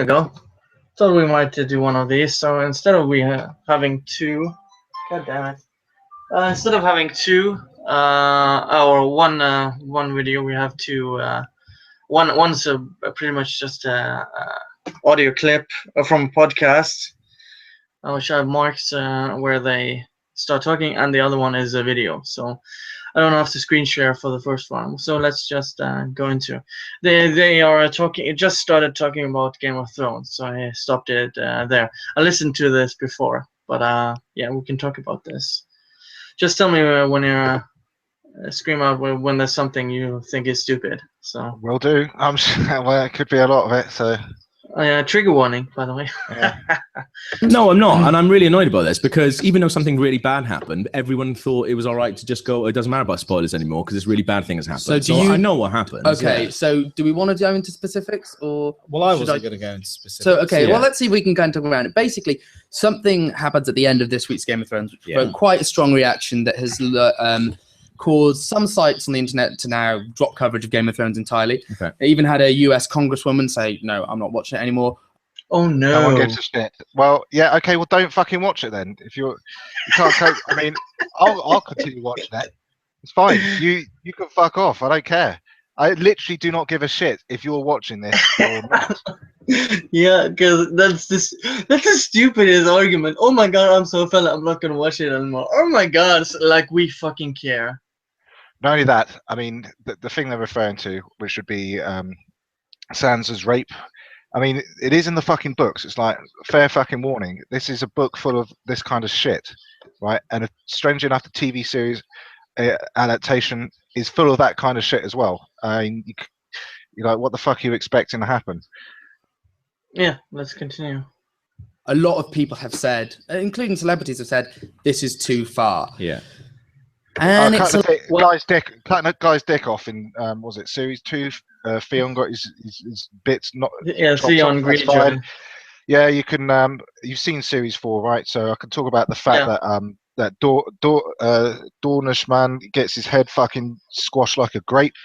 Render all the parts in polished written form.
go. Thought we might do one of these. So instead of having two, god damn it. Instead of having two, or one video, we have two. One's pretty much just a audio clip from a podcast, which I have marked where they start talking, and the other one is a video. So I don't have to screen share for the first one. So let's just go into. They are talking. Just started talking about Game of Thrones, so I stopped it there. I listened to this before, but yeah, we can talk about this. Just tell me when you're scream out when there's something you think is stupid. So will do. I'm well, it could be a lot of it. So trigger warning, by the way. Yeah. No, I'm not, and I'm really annoyed about this because even though something really bad happened, everyone thought it was all right to just go. It doesn't matter about spoilers anymore because this really bad thing has happened. So I know what happened. Okay, so do we want to go into specifics or? Well, I wasn't going to go into specifics. So okay, well, let's see if we can kind of talk around it. Basically, something happens at the end of this week's Game of Thrones, which provoked quite a strong reaction that has caused some sites on the internet to now drop coverage of Game of Thrones entirely. Okay. It even had a US congresswoman say, "No, I'm not watching it anymore." Oh no! No one gives a shit. Well, yeah, okay. Well, don't fucking watch it then. If you can't cope, I mean, I'll continue watching it. It's fine. You can fuck off. I don't care. I literally do not give a shit if you're watching this or not. Yeah, because that's the stupidest argument. Oh my god, I'm so fella, I'm not gonna watch it anymore. Oh my god, like we fucking care. Not only that, I mean, the thing they're referring to, which would be Sansa's rape. I mean, it is in the fucking books. It's like, fair fucking warning. This is a book full of this kind of shit, right? And strangely enough, the TV series adaptation is full of that kind of shit as well. I mean, you're like, what the fuck are you expecting to happen? Yeah, let's continue. A lot of people have said, including celebrities, have said this is too far. Yeah. And it's cutting a guy's dick off in was it series 2? Theon got his bits not. Yeah, Theon Greyjoy. Yeah, you can. You've seen series 4, right? So I can talk about the fact that Dornishman gets his head fucking squashed like a grape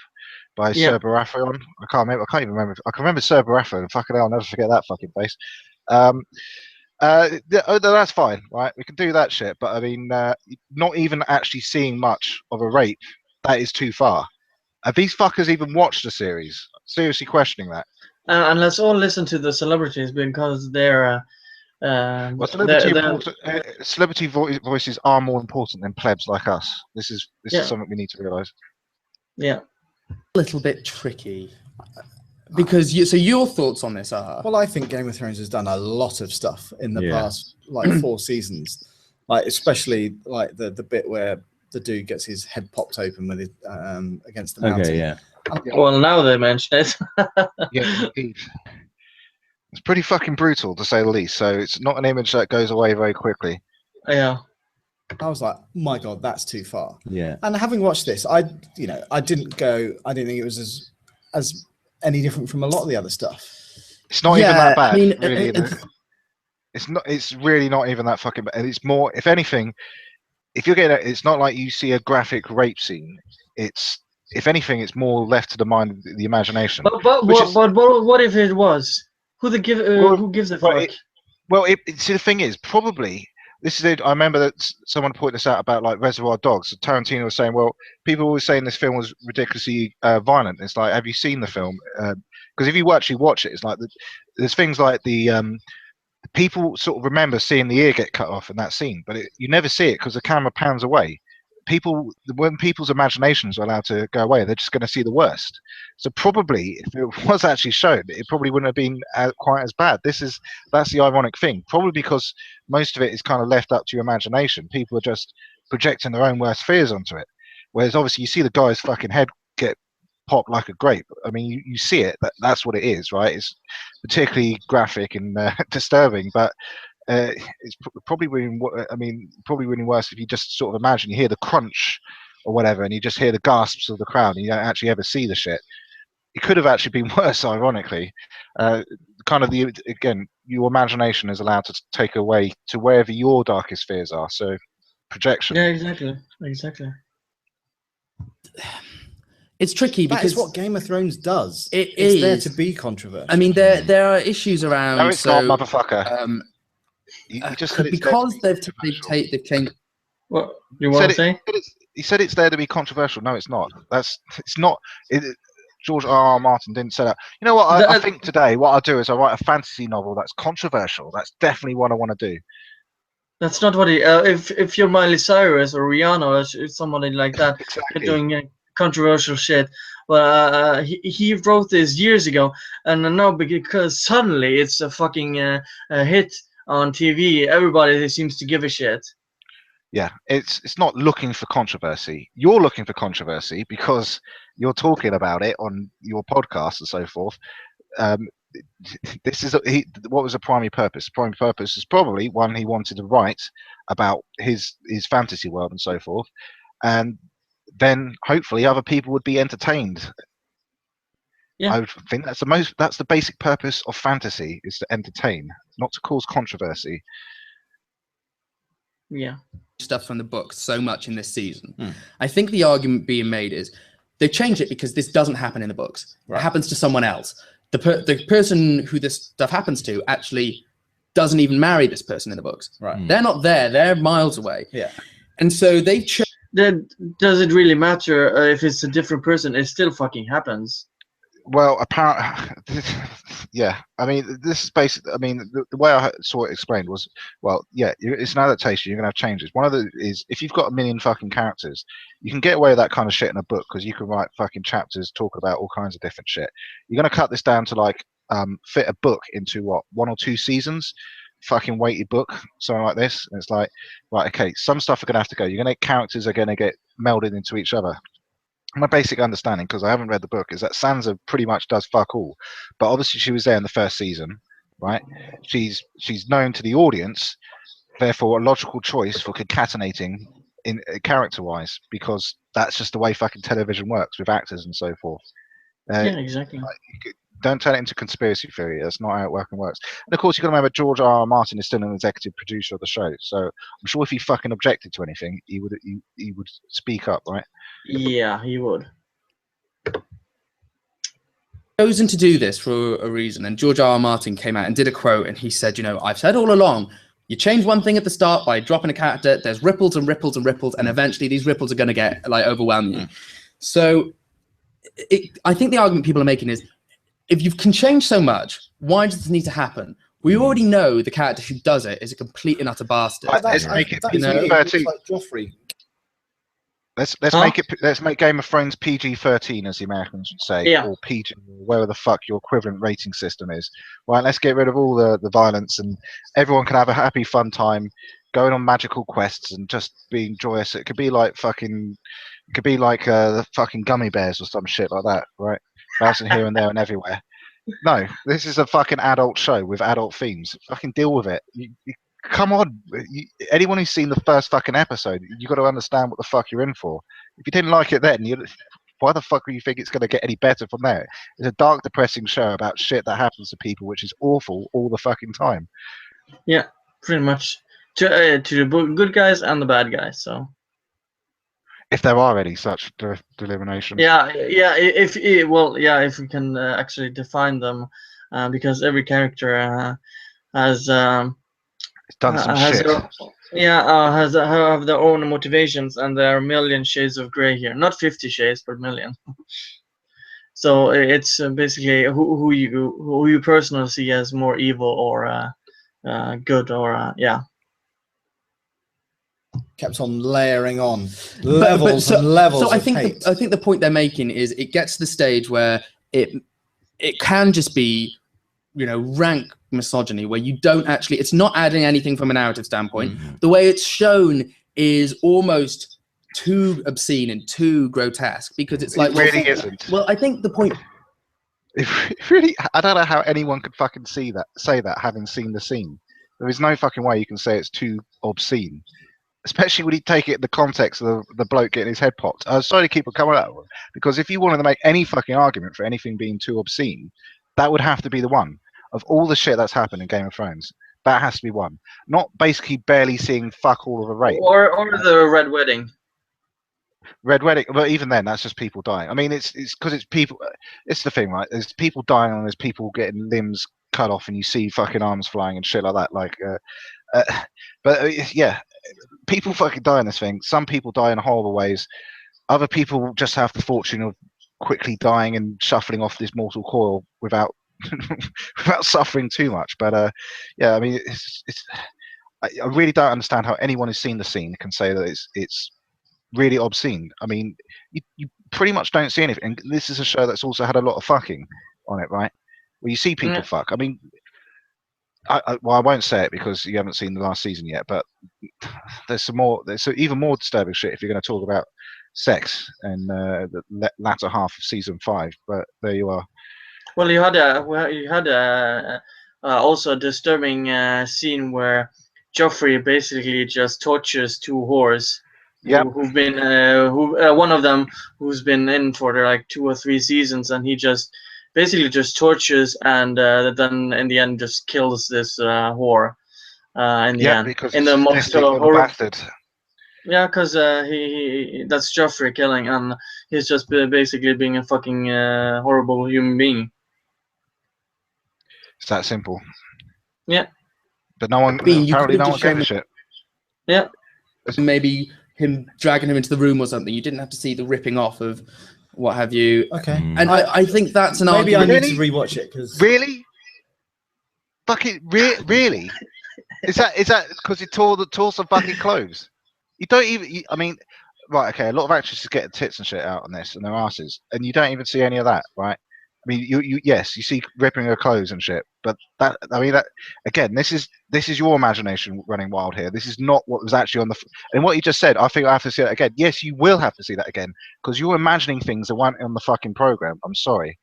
by Sir Baratheon. I can't even remember. I can remember Sir Baratheon. Fucking hell, I'll never forget that fucking face. That's fine, right? We can do that shit, but I mean, not even actually seeing much of a rape, that is too far. Have these fuckers even watched the series? Seriously questioning that. And let's all listen to the celebrities because they're. Celebrity voices are more important than plebs like us. This is something we need to realise. Yeah. A little bit tricky. Because your thoughts on this are? Well, I think Game of Thrones has done a lot of stuff in the past, like 4 seasons, like especially like the bit where the dude gets his head popped open with his against the mountain. Okay, yeah. Well, now they mention it. Yeah, indeed. It's pretty fucking brutal to say the least. So it's not an image that goes away very quickly. Yeah. I was like, my god, that's too far. Yeah. And having watched this, I didn't think it was as any different from a lot of the other stuff. It's not even that bad. I mean, really, it's not. It's really not even that fucking bad. It's more, if anything, if you're getting, it's not like you see a graphic rape scene. It's, if anything, it's more left to the mind of the imagination. But what if it was? Who gives a fuck? See, the thing is, probably. This is it. I remember that someone pointed this out about like Reservoir Dogs. So Tarantino was saying, well, people were always saying this film was ridiculously violent. It's like, have you seen the film? Because if you actually watch it, it's like there's things like the people sort of remember seeing the ear get cut off in that scene, but you never see it because the camera pans away. When people's imaginations are allowed to go away, they're just going to see the worst. So probably, if it was actually shown, it probably wouldn't have been quite as bad. That's the ironic thing. Probably because most of it is kind of left up to your imagination. People are just projecting their own worst fears onto it. Whereas obviously, you see the guy's fucking head get popped like a grape. I mean, you see it. That's what it is, right? It's particularly graphic and disturbing, but. It's probably really worse if you just sort of imagine you hear the crunch or whatever, and you just hear the gasps of the crowd, and you don't actually ever see the shit. It could have actually been worse, ironically. Your imagination is allowed to take away to wherever your darkest fears are. So, projection. Yeah, exactly. It's tricky because that's what Game of Thrones does. It's there to be controversial. I mean, there are issues around. No, it's not, motherfucker. You just said it's because they've changed. What you want to say? He said it's there to be controversial. No, it's not. It's not. George R.R. Martin didn't say that. You know what? I think today what I'll do is I'll write a fantasy novel that's controversial. That's definitely what I want to do. That's not what he. If you're Miley Cyrus or Rihanna or somebody like that, Exactly. doing controversial shit. Well, he wrote this years ago, and now because suddenly it's a fucking hit on TV, everybody seems to give a shit. Yeah, it's not looking for controversy. You're looking for controversy because you're talking about it on your podcast and so forth. This is what was the primary purpose? The primary purpose is probably one, he wanted to write about his fantasy world and so forth, and then hopefully other people would be entertained. Yeah. I would think that's the basic purpose of fantasy, is to entertain, not to cause controversy. Yeah. Stuff from the book so much in this season. I think the argument being made is they changed it because this doesn't happen in the books. Right. It happens to someone else. The person who this stuff happens to actually doesn't even marry this person in the books. Right. They're not there. They're miles away. Yeah. And so they've Then does it really matter if it's a different person? It still fucking happens. Well, apparently, yeah. I mean, this is basically. I mean, the way I saw it explained was, well, yeah, it's an adaptation. You're gonna have changes. One of the is if you've got a million fucking characters, you can get away with that kind of shit in a book because you can write fucking chapters, talk about all kinds of different shit. You're gonna cut this down to like fit a book into what, 1 or 2 seasons, fucking weighty book, something like this. And it's like, right, okay, some stuff are gonna have to go. You're gonna characters are gonna get melded into each other. My basic understanding, because I haven't read the book, is that Sansa pretty much does fuck all, but obviously she was there in the first season, right? She's known to the audience, therefore a logical choice for concatenating in character-wise, because that's just the way fucking television works with actors and so forth. Yeah, exactly. Don't turn it into conspiracy theory. That's not how it works. And of course, you've got to remember George R.R. Martin is still an executive producer of the show, so I'm sure if he fucking objected to anything, he would speak up, right? Yeah, he would. Chosen to do this for a reason, and George R.R. Martin came out and did a quote, and he said, I've said all along, you change one thing at the start by dropping a character, there's ripples and ripples and ripples, and eventually these ripples are going to get overwhelm you. So I think the argument people are making is, if you can change so much, why does this need to happen? We already know the character who does it is a complete and utter bastard. Let's make it like Joffrey. Let's make Game of Thrones PG-13, as the Americans would say, or PG, whatever the fuck your equivalent rating system is. Right, let's get rid of all the violence, and everyone can have a happy, fun time, going on magical quests and just being joyous. It could be like the fucking gummy bears or some shit like that, right? Bouncing here and there and everywhere. No, this is a fucking adult show with adult themes. Fucking deal with it. Come on, anyone who's seen the first fucking episode, you got to understand what the fuck you're in for. If you didn't like it then, why the fuck do you think it's going to get any better from there? It's a dark, depressing show about shit that happens to people, which is awful all the fucking time. Yeah, pretty much. To the good guys and the bad guys, so. If there are any such delimitation. Yeah. If we can actually define them, because every character has done some shit. Have their own motivations, and there are a million shades of gray here. Not 50 shades, but million. So it's basically who you personally see as more evil or good, or Kept on layering on levels and levels. So I think the point they're making is it gets to the stage where it can just be, rank misogyny, where you don't actually, it's not adding anything from a narrative standpoint. The way it's shown is almost too obscene and too grotesque, because it's like, it really isn't. Well, I think the point. It really, I don't know how anyone could fucking say that having seen the scene. There is no fucking way you can say it's too obscene. Especially when you take it in the context of the bloke getting his head popped. I was sorry to keep it coming out, because if you wanted to make any fucking argument for anything being too obscene, that would have to be the one. Of all the shit that's happened in Game of Thrones, that has to be one. Not basically barely seeing fuck all of a rape. Or the Red Wedding. Red Wedding, but even then, that's just people dying. I mean, it's because it's people. It's the thing, right? There's people dying and there's people getting limbs cut off, and you see fucking arms flying and shit like that. Yeah, people fucking die in this thing. Some people die in horrible ways. Other people just have the fortune of quickly dying and shuffling off this mortal coil without without suffering too much. But yeah, I mean, I really don't understand how anyone who's seen the scene can say that it's really obscene. I mean, you pretty much don't see anything. And this is a show that's also had a lot of fucking on it, right? Where you see people fuck. I mean, I won't say it because you haven't seen the last season yet, but there's even more disturbing shit if you're going to talk about sex and the latter half of season 5. But there you are. Well, you had also a disturbing scene where Joffrey basically just tortures 2 whores. Yeah. Who've been one of them who's been in for like 2 or 3 seasons, and he just basically just tortures and then in the end just kills this whore in the end. Because in the most bastard. Yeah, because he that's Joffrey killing, and he's just basically being a fucking horrible human being. It's that simple. Yeah. But no one apparently no one gave a shit. Yeah. Maybe him dragging him into the room or something. You didn't have to see the ripping off of what have you. Okay. And I think that's an maybe argument. I need to rewatch it because really, fucking really, is that because he tore some fucking clothes? You don't even. I mean, right? Okay, a lot of actresses get tits and shit out on this and their asses, and you don't even see any of that, right? I mean, you see ripping her clothes and shit, but that again, this is your imagination running wild here. This is not what was actually on the. And what you just said, I think I have to see that again. Yes, you will have to see that again because you're imagining things that weren't on the fucking program. I'm sorry.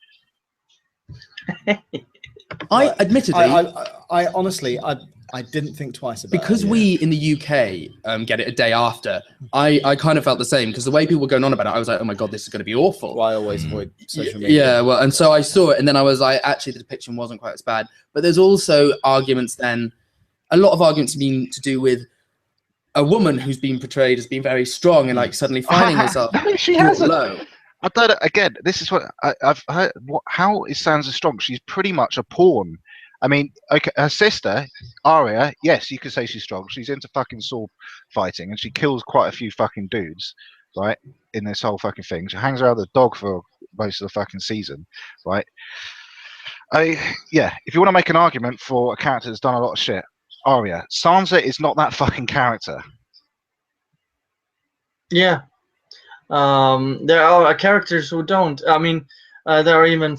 I honestly, I didn't think twice about it. Because we in the UK get it a day after, I kind of felt the same because the way people were going on about it, I was like, oh my God, this is going to be awful. Well, I always avoid social media. Yeah, well, and so I saw it and then I was like, actually the depiction wasn't quite as bad. But there's also arguments then, a lot of arguments being to do with a woman who's been portrayed as being very strong and like suddenly finding herself she hasn't. low. I don't know, again, this is what I've heard. How is Sansa strong? She's pretty much a pawn. I mean, okay, her sister, Arya, yes, you could say she's strong. She's into fucking sword fighting, and she kills quite a few fucking dudes, right, in this whole fucking thing. She hangs around the dog for most of the fucking season, right? Yeah, if you want to make an argument for a character that's done a lot of shit, Arya. Sansa is not that fucking character. Yeah. There are characters who don't. I mean, there are even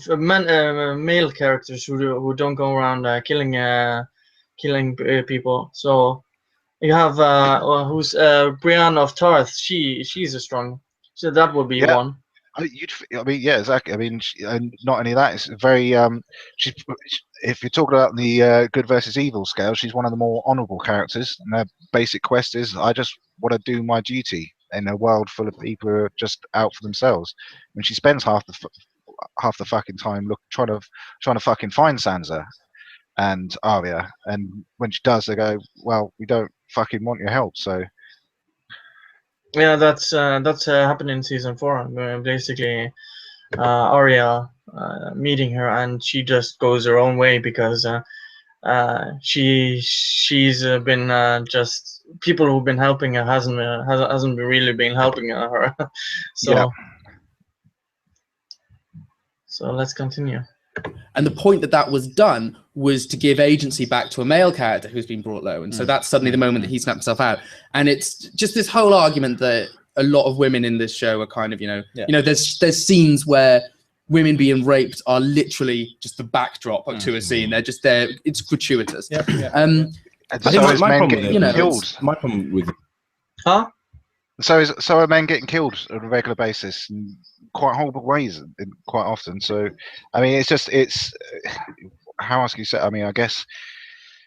male characters who don't go around killing people. So you have who's Brienne of Tarth. She's a strong. So that would be one. I mean, yeah, exactly. I mean, and not only that, it's very. If you're talking about the good versus evil scale, she's one of the more honourable characters. And her basic quest is, I just want to do my duty in a world full of people who are just out for themselves. And she spends half the fucking time trying to fucking find Sansa and Arya. And when she does, they go, "Well, we don't fucking want your help." So. Yeah, that's happened in season 4. Basically, Arya meeting her, and she just goes her own way because she's been just people who've been helping her hasn't really been helping her. So yeah. So let's continue. And the point that was done was to give agency back to a male character who's been brought low. And so that's suddenly the moment that he snapped himself out. And it's just this whole argument that a lot of women in this show are kind of, there's scenes where women being raped are literally just the backdrop to a scene. They're just there. It's gratuitous. I think my problem with Huh? So are men getting killed on a regular basis in quite horrible ways, quite often. So, I mean, it's how else can you say? I mean, I guess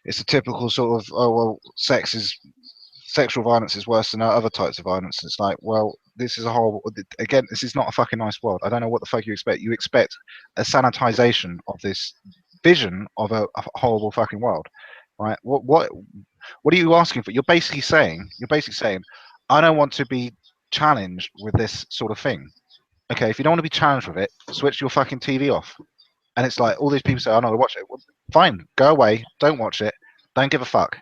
it's a typical sort of sexual violence is worse than other types of violence. It's like, well, this is a horrible. Again, this is not a fucking nice world. I don't know what the fuck you expect. You expect a sanitization of this vision of a horrible fucking world, right? What are you asking for? You're basically saying. I don't want to be challenged with this sort of thing. Okay, if you don't want to be challenged with it, switch your fucking TV off. And it's like all these people say, "I'm not gonna watch it." Well, fine, go away. Don't watch it. Don't give a fuck.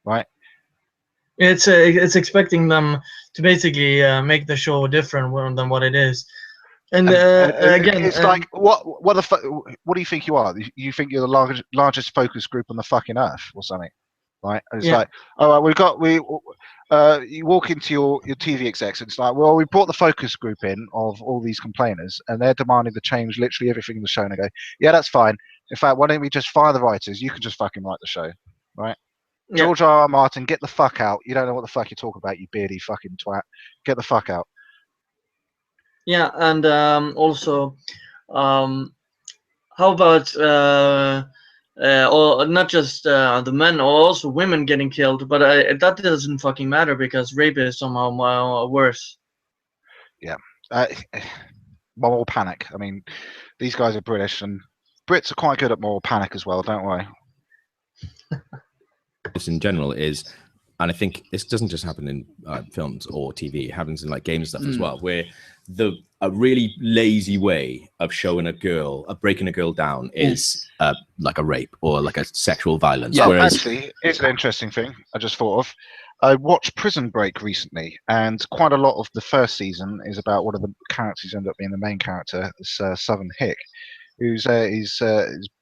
Right? It's expecting them to basically make the show different than what it is. And again, it's like what the fuck? What do you think you are? You think you're the largest focus group on the fucking earth or something? Right? And it's like, all right, you walk into your TV execs, and it's like, well, we brought the focus group in of all these complainers, and they're demanding to change literally everything in the show. And I go, yeah, that's fine. In fact, why don't we just fire the writers? You can just fucking write the show, right? Yeah. George R. R. Martin, get the fuck out. You don't know what the fuck you talk about, you beardy fucking twat. Get the fuck out. Yeah, and also, how about or not just the men, or also women getting killed? But that doesn't fucking matter because rape is somehow worse. Yeah, moral panic. I mean, these guys are British, and Brits are quite good at moral panic as well. Don't worry. In general is, and I think this doesn't just happen in films or TV, it happens in like game stuff as well, where a really lazy way of showing a girl, breaking a girl down is like a rape or like a sexual violence. Yeah, whereas, actually, it's an interesting thing I just thought of. I watched Prison Break recently, and quite a lot of the first season is about one of the characters who ended up being the main character, this Southern Hick, whose his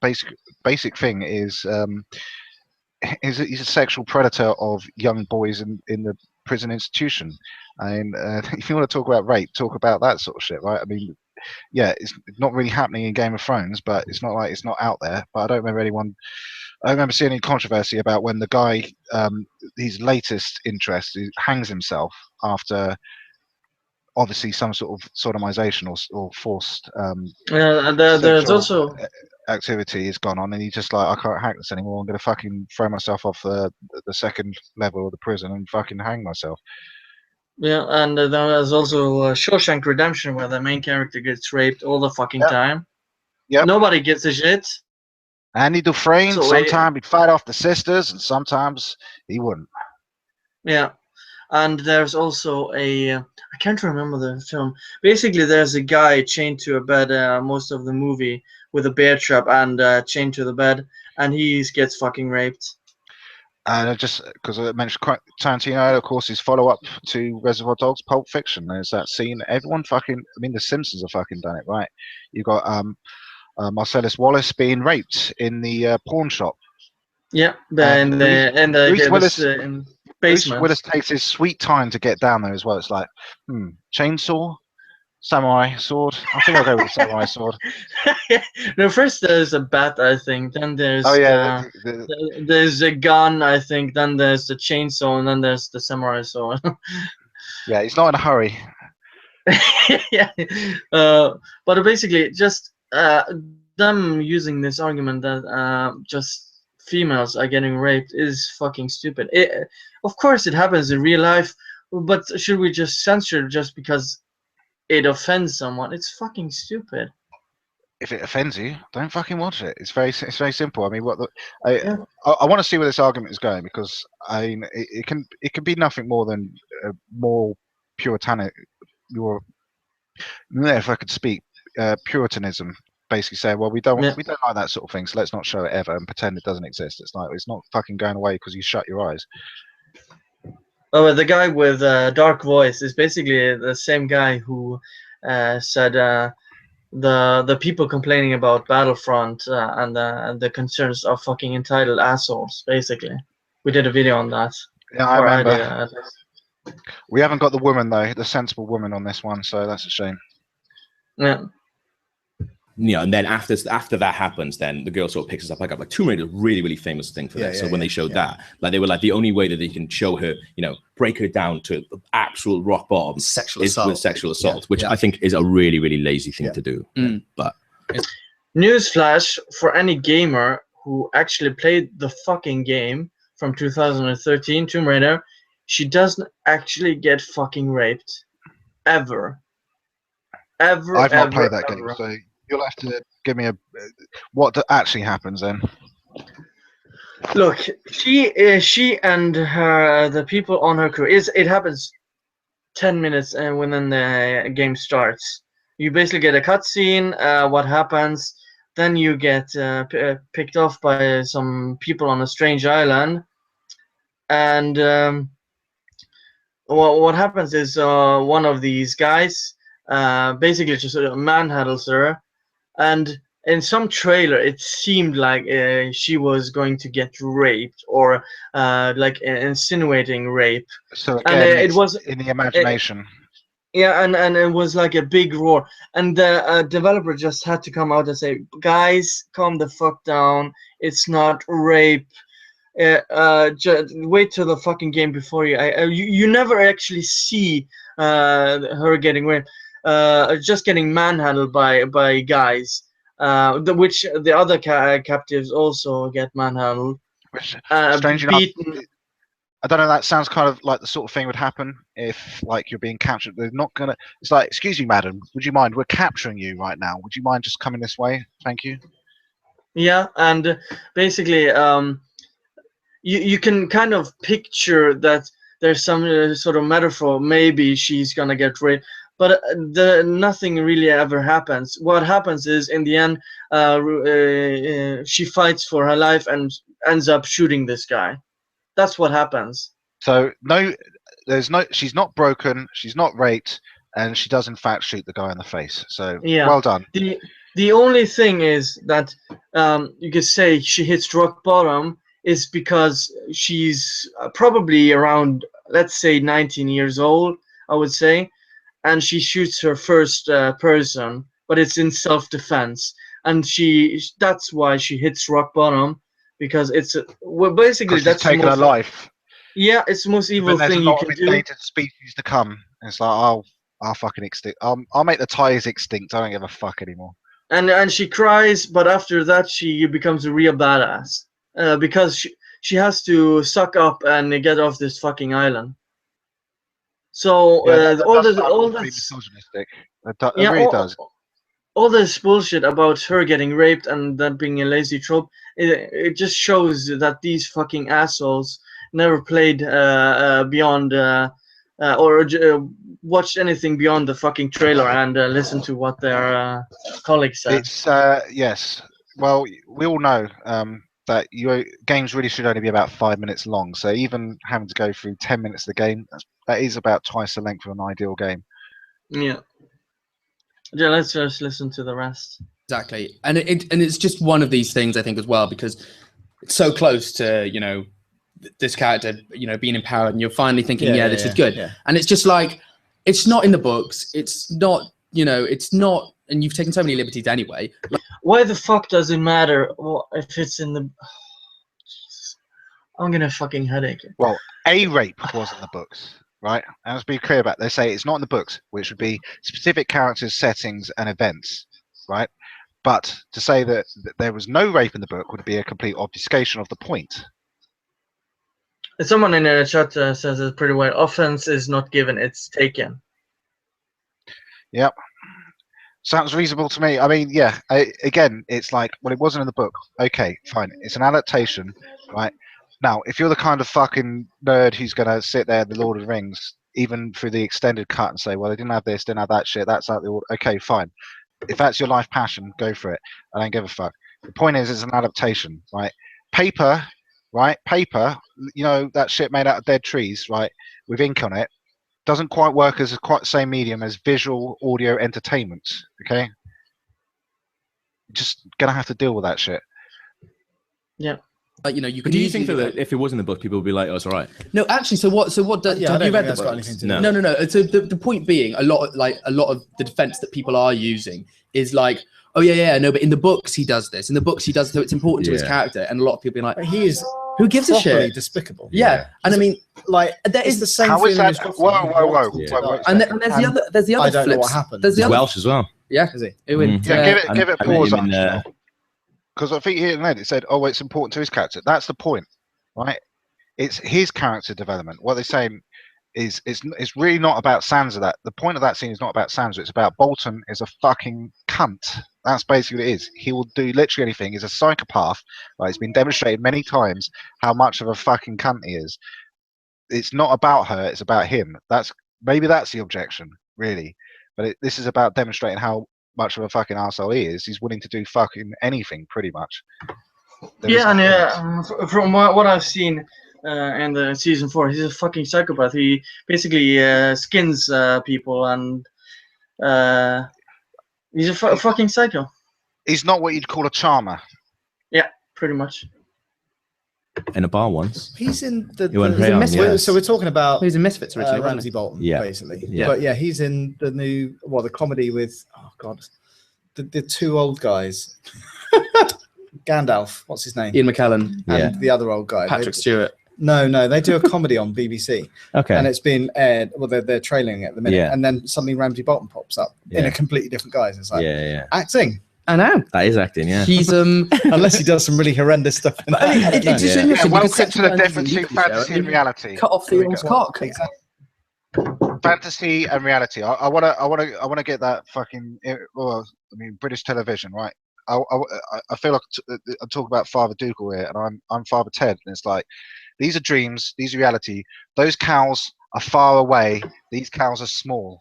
basic thing is he's a sexual predator of young boys in the prison institution. And if you want to talk about rape, talk about that sort of shit, right? I mean, yeah, it's not really happening in Game of Thrones, but it's not like it's not out there. But I don't remember seeing any controversy about when the guy, his latest interest, he hangs himself after obviously some sort of sodomization or forced there's also activity has gone on, and he's just like, I can't hack this anymore. I'm gonna fucking throw myself off the second level of the prison and fucking hang myself. Yeah, and there's also Shawshank Redemption, where the main character gets raped all the fucking time. Yeah. Nobody gives a shit. Andy Dufresne, So sometimes he'd fight off the sisters, and sometimes he wouldn't. Yeah, and there's also I can't remember the film. Basically, there's a guy chained to a bed most of the movie with a bear trap and chained to the bed, and he gets fucking raped. And just because I mentioned Tarantino, of course, his follow-up to Reservoir Dogs, Pulp Fiction. There's that scene. Everyone fucking, I mean, The Simpsons have fucking done it, right? You got Marcellus Wallace being raped in the pawn shop. Yeah, in the basement. Bruce Willis takes his sweet time to get down there as well. It's like, chainsaw, samurai sword. I think I'll go with the samurai sword. No, first there's a bat, I think. Then there's there's a gun, I think. Then there's the chainsaw, and then there's the samurai sword. Yeah, he's not in a hurry. Yeah, but basically, just them using this argument that just females are getting raped is fucking stupid. Of course, it happens in real life, but should we just censor just because it offends someone? It's fucking stupid. If it offends you, don't fucking watch it. It's very simple. I mean, I want to see where this argument is going, because I mean, it can be nothing more than more puritanic. If I could speak, Puritanism. Basically saying, well, we don't like that sort of thing, so let's not show it ever and pretend it doesn't exist. It's like, it's not fucking going away because you shut your eyes. Oh, the guy with dark voice is basically the same guy who said the people complaining about Battlefront and the concerns are fucking entitled assholes. Basically, we did a video on that. Yeah, I remember. We haven't got the woman though, the sensible woman on this one, so that's a shame. Yeah. Yeah, and then after that happens, then the girl sort of picks us up. Like Tomb Raider is a really, really famous thing for this. So when they showed that, like they were like, the only way that they can show her, break her down to absolute rock bottom is with sexual assault, which I think is a really, really lazy thing to do. But newsflash for any gamer who actually played the fucking game from 2013, Tomb Raider, she doesn't actually get fucking raped ever. I've not played that game, so you'll have to give me what actually happens then. Look, she and the people on her crew, it happens 10 minutes when then the game starts. You basically get a cutscene, what happens, then you get picked off by some people on a strange island, and what happens is one of these guys basically just manhandles her, and in some trailer it seemed like she was going to get raped, or like insinuating rape. So And again, it was in the imagination. yeah, and it was like a big roar, and the developer just had to come out and say, guys, calm the fuck down, it's not rape. Wait till the fucking game before you never actually see her getting raped, just getting manhandled by guys, which the other captives also get manhandled, Which, strange enough, beaten. I don't know. That sounds kind of like the sort of thing would happen if, like, you're being captured. They're not gonna. It's like, excuse me, madam, would you mind? We're capturing you right now. Would you mind just coming this way? Thank you. Yeah, and basically, you can kind of picture that there's some sort of metaphor. Maybe she's gonna get raped, but nothing really ever happens. What happens is, in the end, she fights for her life and ends up shooting this guy. That's what happens. So no, there's no. She's not broken. She's not raped, and she does in fact shoot the guy in the face. So Yeah. well done. The only thing is that you could say she hits rock bottom is because she's probably around, let's say, 19 years old, I would say, and she shoots her first person, but it's in self-defense, and that's why she hits rock bottom, because it's well, basically that's taken her life. Yeah, it's the most evil thing you can do. Endangered species to come. It's like, I'll fucking extinct. I'll make the ties extinct. I don't give a fuck anymore. And she cries, but after that she becomes a real badass, because she has to suck up and get off this fucking island. So all this misogynistic. It really does. All this bullshit about her getting raped and that being a lazy trope, it just shows that these fucking assholes never played beyond or watched anything beyond the fucking trailer and listened to what their colleagues said. It's yes. Well, we all know that games really should only be about 5 minutes long. So even having to go through 10 minutes of the game, that is about twice the length of an ideal game. Yeah. Yeah, let's just listen to the rest. Exactly, and it's just one of these things, I think, as well, because it's so close to, you know, this character, you know, being empowered, and you're finally thinking, this is good. Yeah. And it's just like, it's not in the books. It's not, you know, it's not, and you've taken so many liberties anyway. Why the fuck does it matter if it's in the? Jesus. I'm gonna fucking headache. Well, a rape was in the books. Right, and let's be clear about. They say it's not in the books, which would be specific characters, settings, and events, right? But to say that there was no rape in the book would be a complete obfuscation of the point. Someone in the chat says it pretty well. Offense is not given; it's taken. Yep, sounds reasonable to me. I mean, yeah. Again, it's like, well, it wasn't in the book. Okay, fine. It's an adaptation, right? Now, if you're the kind of fucking nerd who's going to sit there in The Lord of the Rings, even through the extended cut, and say, well, they didn't have this, didn't have that shit, that's out the order. Okay, fine. If that's your life passion, go for it. I don't give a fuck. The point is, it's an adaptation, right? Paper, right? Paper, you know, that shit made out of dead trees, right? With ink on it, doesn't quite work as quite the same medium as visual audio entertainment, okay? Just going to have to deal with that shit. Yeah. You know, you but can. Do you think that if it was in the book, people would be like, "Oh, it's all right"? No, actually. So what? Have you read the book? No. So the point being, a lot of the defense that people are using is like, oh yeah, no, but in the books he does this. In the books he does, so it's important to his character, and a lot of people are like, he is. Who gives a shit? Despicable. Yeah, and I mean, like there is the same. How is that? Whoa. And there's the other. I don't know what happened. There's the other, Welsh as well. Yeah, is he? Yeah, give it a pause. In, because I think here and then it said, "Oh, it's important to his character." That's the point, right? It's his character development. What they're saying is, it's really not about Sansa. That the point of that scene is not about Sansa. It's about Bolton is a fucking cunt. That's basically what it is. He will do literally anything. He's a psychopath. Right? It's been demonstrated many times how much of a fucking cunt he is. It's not about her. It's about him. That's maybe that's the objection, really. But this is about demonstrating how much of a fucking arsehole he is. He's willing to do fucking anything, pretty much. Yeah, and from what I've seen in the season 4, he's a fucking psychopath. He basically skins people, and he's a fucking psycho. He's not what you'd call a charmer. Yeah, pretty much. In a bar once. He's in the. Yes. So we're talking about. He's in Misfits originally, Ramsay Bolton, Yeah. basically. Yeah. But yeah, he's in the new the comedy with the two old guys. Gandalf, what's his name? Ian McKellen and the other old guy, Patrick Stewart. No, they do a comedy on BBC. Okay. And it's been aired. Well, they're trailing it at the minute, Yeah. and then suddenly Ramsay Bolton pops up in a completely different guise. It's like acting. I know. That is acting, yeah. He's unless he does some really horrendous stuff. But I mean, it's just interesting welcome because to the difference between fantasy and reality. Cut off Theon's cock. Exactly. Fantasy and reality. I want to get that fucking. Well, I mean, British television, right? I feel like I'm talking about Father Dougal here, and I'm Father Ted, and it's like these are dreams, these are reality. Those cows are far away. These cows are small.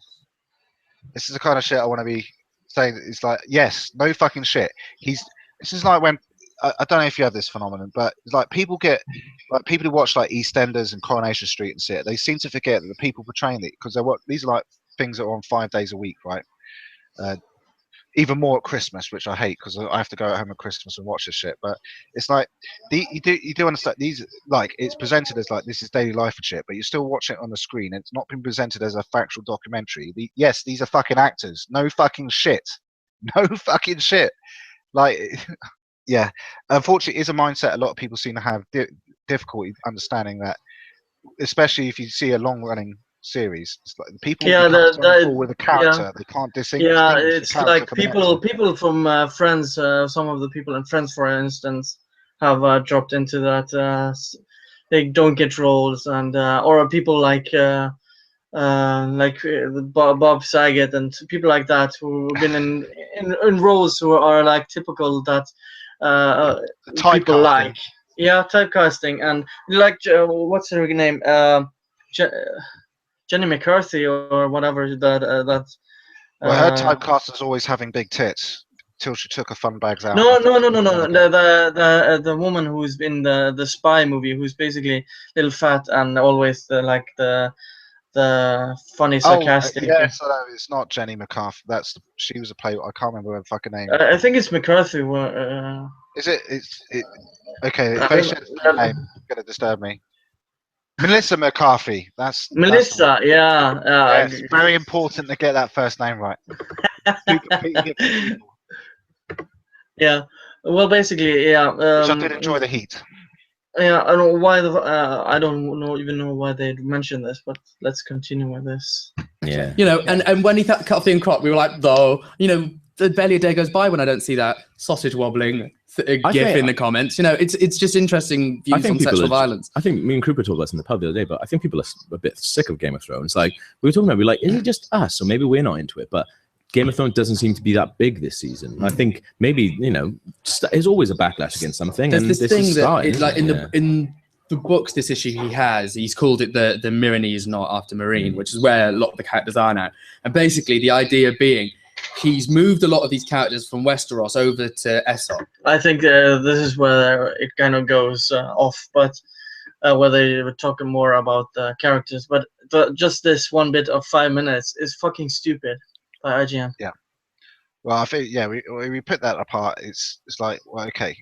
This is the kind of shit I want to be saying. It's like, yes, no fucking shit. This is like when I don't know if you have this phenomenon, but it's like people who watch like EastEnders and Coronation Street and shit. They seem to forget that the people portraying it, because these are like things that are on 5 days a week, right? Even more at Christmas, which I hate because I have to go at home at Christmas and watch this shit. But it's like you do understand these, like, it's presented as like this is daily life and shit, but you're still watching it on the screen. It's not been presented as a factual documentary. Yes, these are fucking actors. No fucking shit. No fucking shit. Like, yeah. Unfortunately, it's a mindset a lot of people seem to have difficulty understanding, that, especially if you see a long-running series. It's like people with a character, they can't distinguish. Yeah, it's like people from Friends. Some of the people in Friends, for instance, have dropped into that. They don't get roles, and or people like Bob Saget and people like that who've been in roles who are like typical that people like. Yeah, typecasting, and like what's her name? Jenny McCarthy or whatever that. Well, her typecast is always having big tits till she took her fun bags out. No. The woman who's in the spy movie, who's basically little fat and always the funny, sarcastic. Yes, I know. It's not Jenny McCarthy. She was a play. I can't remember her fucking name. I think it's McCarthy. Is it? Okay. If they said her name, it's gonna disturb me. Melissa McCarthy. That's Melissa. It's very important to get that first name right. Yeah. Well, basically, yeah. Which I did enjoy the heat. Yeah, I don't know why I don't even know why they mentioned this, but let's continue with this. Yeah. And when he cut off the crop, we were like, though, barely a day goes by when I don't see that sausage wobbling gif in the comments. It's just interesting views on sexual violence. I think me and Krupa talked about this in the pub the other day, but I think people are a bit sick of Game of Thrones. Like, we were talking about, we're like, is it just us, or maybe we're not into it? But Game of Thrones doesn't seem to be that big this season. I think maybe there's always a backlash against something. There's and this thing that in the books, this issue he's called it the Myronese, not after Marine, which is where a lot of the characters are now. And basically, the idea being, he's moved a lot of these characters from Westeros over to Essos. I think this is where it kind of goes off, but whether you're talking more about the characters, but just this one bit of 5 minutes is fucking stupid by IGN. Yeah. Well, I think we put that apart. It's like, well, okay,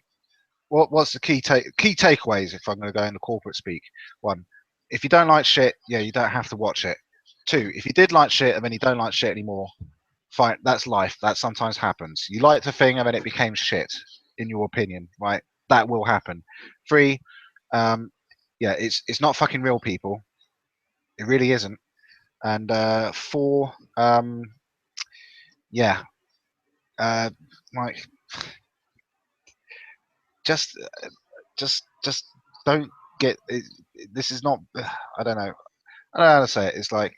what's the key takeaways? If I'm going to go into corporate speak, 1, if you don't like shit, you don't have to watch it. 2, if you did like shit and then you don't like shit anymore, fine, that's life. That sometimes happens. You liked a thing and then it became shit, in your opinion, right? That will happen. 3, it's not fucking real, people. It really isn't. And 4, like, just don't get it. This is not. I don't know how to say it. It's like,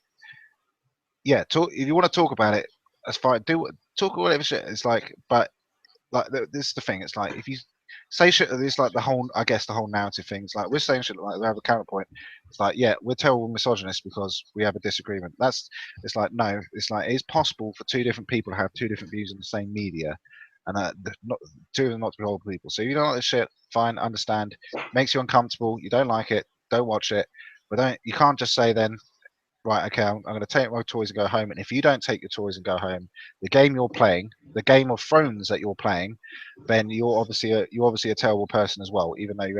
if you want to talk about it, that's fine. Talk whatever shit. It's like, but like this is the thing. It's like, if you say shit. It's like the whole, I guess, the whole narrative things. Like we're saying shit like we have a counterpoint. It's like, yeah, we're terrible misogynists because we have a disagreement. It's like no, it's like it's possible for two different people to have two different views in the same media, and not two of them not to be horrible people. So you don't like this shit, fine, understand. Makes you uncomfortable. You don't like it, don't watch it. But you can't just say then, right, okay, I'm going to take my toys and go home. And if you don't take your toys and go home, the game you're playing, the Game of Thrones that you're playing, then you're obviously a terrible person as well. Even though you've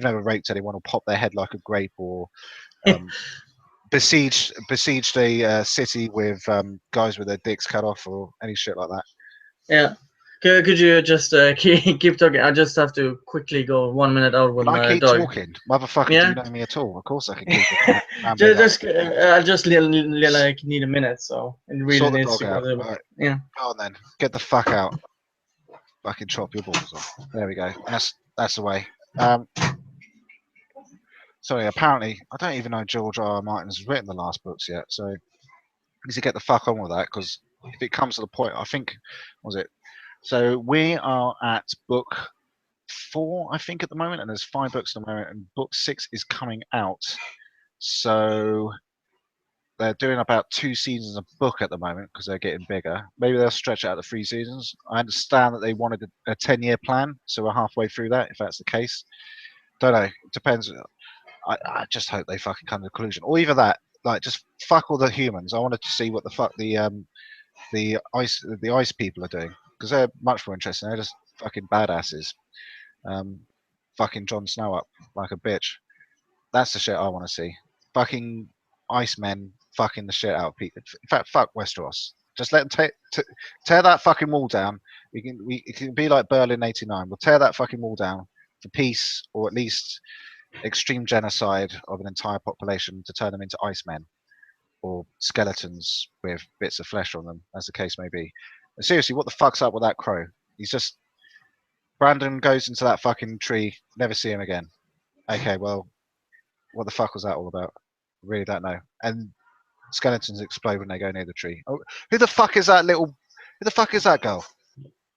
never raped anyone or popped their head like a grape or besieged a city with guys with their dicks cut off or any shit like that. Yeah. Could you just keep talking? I just have to quickly go 1 minute out with Can I my keep dog. talking, motherfucker? Yeah. Do you know me at all? Of course I can keep talking. I just like need a minute, so it really Sort the needs dog to out. go. Right. Yeah. Go on then. Get the fuck out. Fucking chop your balls off. There we go. That's the way. Sorry, apparently I don't even know George R. R. Martin has written the last books yet, so he needs to get the fuck on with that, because if it comes to the point, I think, what was it? So we are at book 4, I think, at the moment, and there's 5 books at the moment, and book 6 is coming out. So they're doing about 2 seasons a book at the moment because they're getting bigger. Maybe they'll stretch it out to 3 seasons. I understand that they wanted a 10-year plan, so we're halfway through that, if that's the case. Don't know. It depends. I just hope they fucking come to a conclusion. Or either that, like, just fuck all the humans. I wanted to see what the fuck the ice people are doing, because they're much more interesting. They're just fucking badasses. Fucking Jon Snow up like a bitch. That's the shit I want to see. Fucking Icemen fucking the shit out of people. In fact, fuck Westeros. Just let them tear that fucking wall down. It can be like Berlin '89. We'll tear that fucking wall down for peace, or at least extreme genocide of an entire population to turn them into Icemen or skeletons with bits of flesh on them, as the case may be. And seriously, what the fuck's up with that crow? He's just Brandon goes into that fucking tree, never see him again. Okay, well, what the fuck was that all about? Really don't know. And skeletons explode when they go near the tree. Oh, who the fuck is that girl?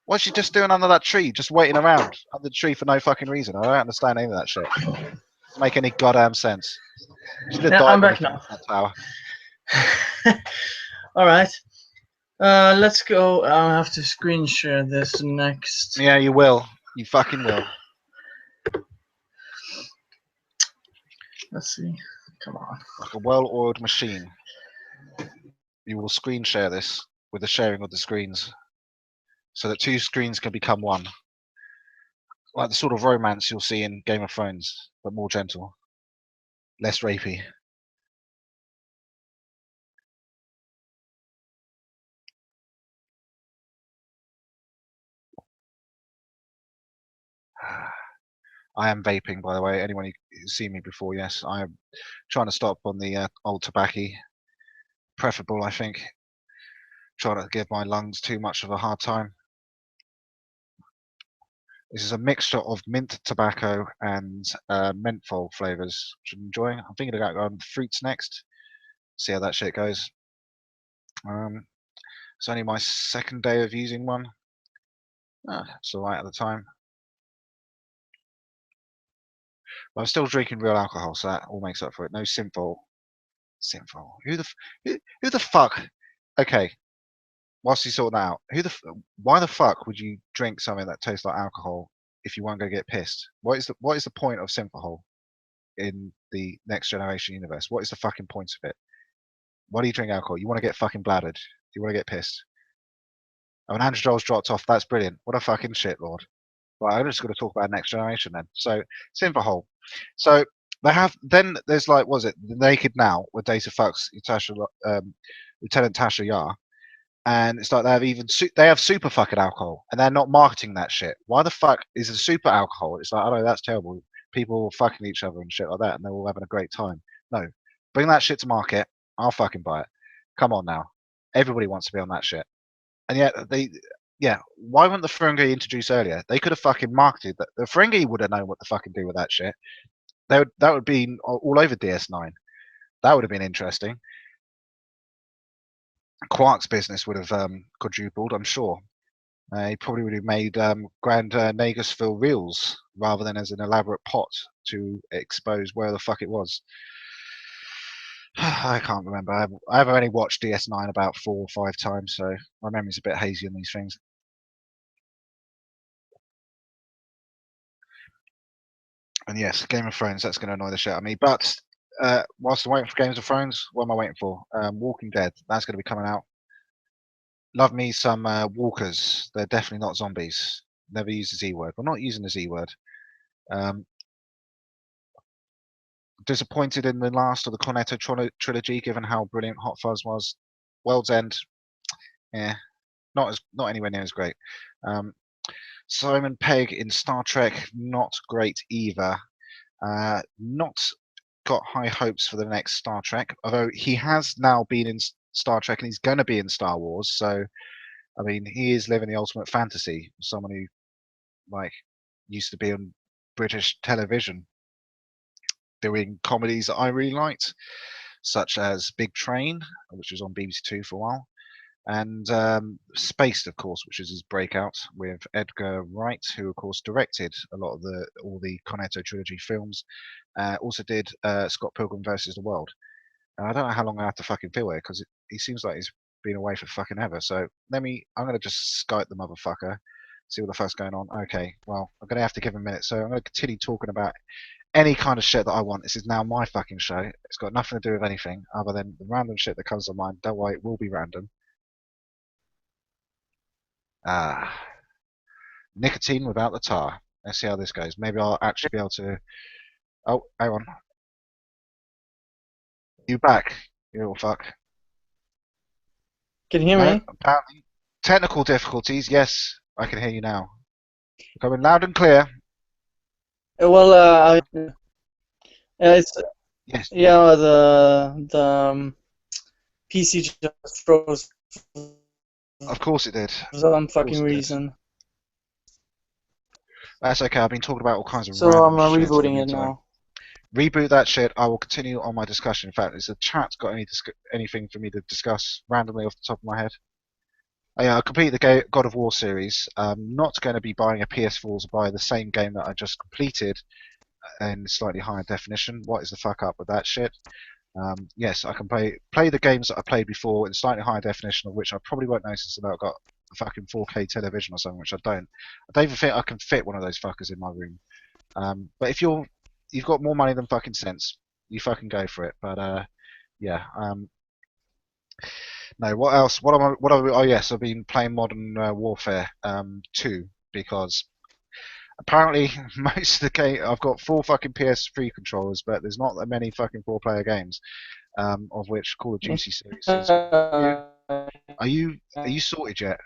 What's she just doing under that tree? Just waiting around under the tree for no fucking reason. I don't understand any of that shit. Doesn't make any goddamn sense. Yeah, I'm back now. That tower. All right. Let's go. I'll have to screen share this next. Yeah, you will. You fucking will. Let's see. Come on. Like a well-oiled machine. You will screen share this with the sharing of the screens, so that 2 screens can become 1. Like the sort of romance you'll see in Game of Thrones, but more gentle, less rapey. I am vaping, by the way. Anyone who's seen me before, yes, I am trying to stop on the old tobacco. Preferable, I think. Trying to give my lungs too much of a hard time. This is a mixture of mint tobacco and menthol flavors, which I'm enjoying. I'm thinking about going fruits next. See how that shit goes. It's only my 2nd day of using one. It's alright at the time. But I'm still drinking real alcohol, so that all makes up for it. No synthol. Synthol. Who the fuck? Okay. Whilst you sort that out, why the fuck would you drink something that tastes like alcohol if you weren't going to get pissed? What is the point of synthol in the Next Generation universe? What is the fucking point of it? Why do you drink alcohol? You want to get fucking bladdered. You want to get pissed. Oh, and Andrew Joel's dropped off. That's brilliant. What a fucking shit, Lord. Right, I'm just going to talk about Next Generation then. So, synthol. So they have. Then there's like, was it the Naked Now with Data fucks Lieutenant Tasha Yar. And it's like they have super fucking alcohol, and they're not marketing that shit. Why the fuck is a super alcohol? It's like, oh no, that's terrible. People fucking each other and shit like that, and they're all having a great time. No, bring that shit to market. I'll fucking buy it. Come on now, everybody wants to be on that shit. And yet why weren't the Ferengi introduced earlier? They could have fucking marketed that. The Ferengi would have known what to fucking do with that shit. That would be all over DS9. That would have been interesting. Quark's business would have quadrupled, I'm sure. He probably would have made Grand Nagasville reels rather than as an elaborate pot to expose where the fuck it was. I can't remember. I've only watched DS9 about 4 or 5 times, so my memory's a bit hazy on these things. And yes, Game of Thrones, that's going to annoy the shit out of me. But whilst I'm waiting for Games of Thrones, what am I waiting for? Walking Dead, that's going to be coming out. Love me some walkers. They're definitely not zombies. Never use the Z word. We're not using the Z word. Disappointed in the last of the Cornetto trilogy, given how brilliant Hot Fuzz was. World's End, yeah, not anywhere near as great. Simon Pegg in Star Trek, not great either. Not got high hopes for the next Star Trek, although he has now been in Star Trek and he's going to be in Star Wars. So, I mean, he is living the ultimate fantasy. Someone who, like, used to be on British television doing comedies that I really liked, such as Big Train, which was on BBC Two for a while, and Spaced, of course, which is his breakout with Edgar Wright, who of course directed a lot of all the Cornetto trilogy films. Also did Scott Pilgrim versus the World. And I don't know how long I have to fucking feel here, because he seems like he's been away for fucking ever. So I'm gonna just Skype the motherfucker, see what the fuck's going on. Okay, well, I'm gonna have to give him a minute. So I'm gonna continue talking about any kind of shit that I want. This is now my fucking show. It's got nothing to do with anything other than the random shit that comes to mind. Don't worry, it will be random. Nicotine without the tar. Let's see how this goes. Maybe I'll actually be able to. Oh, hang on. You back, you little fuck. Can you hear me? Apparently, technical difficulties. Yes, I can hear you now. Coming loud and clear. Well, it's Yes. yeah. The PC just froze Of course it did. for some fucking it did. reason. That's okay. I've been talking about all kinds of So I'm random shit rebooting in the it meantime. now. Reboot that shit. I will continue on my discussion. In fact, is the chat got anything for me to discuss randomly off the top of my head? Oh, yeah, I completed the God of War series. I'm not going to be buying a PS4 to buy the same game that I just completed in slightly higher definition. What is the fuck up with that shit? Yes, I can play the games that I played before in slightly higher definition, of which I probably won't notice until I've got a fucking 4K television or something, which I don't. I don't even think I can fit one of those fuckers in my room. But if you've got more money than fucking sense, you fucking go for it. But yeah. No, what else? Oh yes, I've been playing Modern Warfare 2 because apparently most of the game I've got 4 fucking PS3 controllers, but there's not that many fucking 4-player games, of which Call of Duty series is. Are you sorted yet?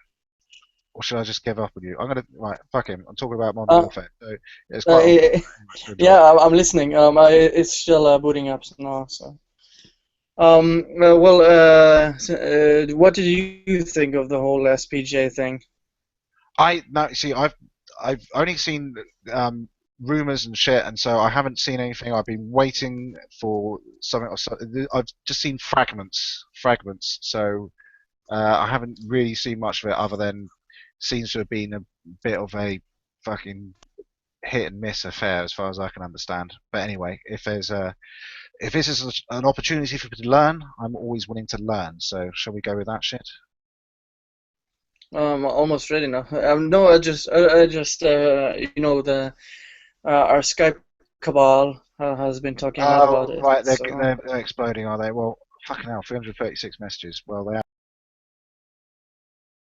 Or should I just give up on you? Right, fuck him. I'm talking about Modern Warfare. So it's quite yeah, I'm listening. It's still booting up now. So, what did you think of the whole SPJ thing? I've only seen rumors and shit, and so I haven't seen anything. I've been waiting for something. I've just seen fragments. So I haven't really seen much of it, other than seems to have been a bit of a fucking hit and miss affair, as far as I can understand. But anyway, if this is an opportunity for me to learn, I'm always willing to learn. So shall we go with that shit? Almost ready now. No, I just you know, our Skype cabal has been talking a lot about it. Right, they're exploding, are they? Well, fucking hell, 336 messages. Well, they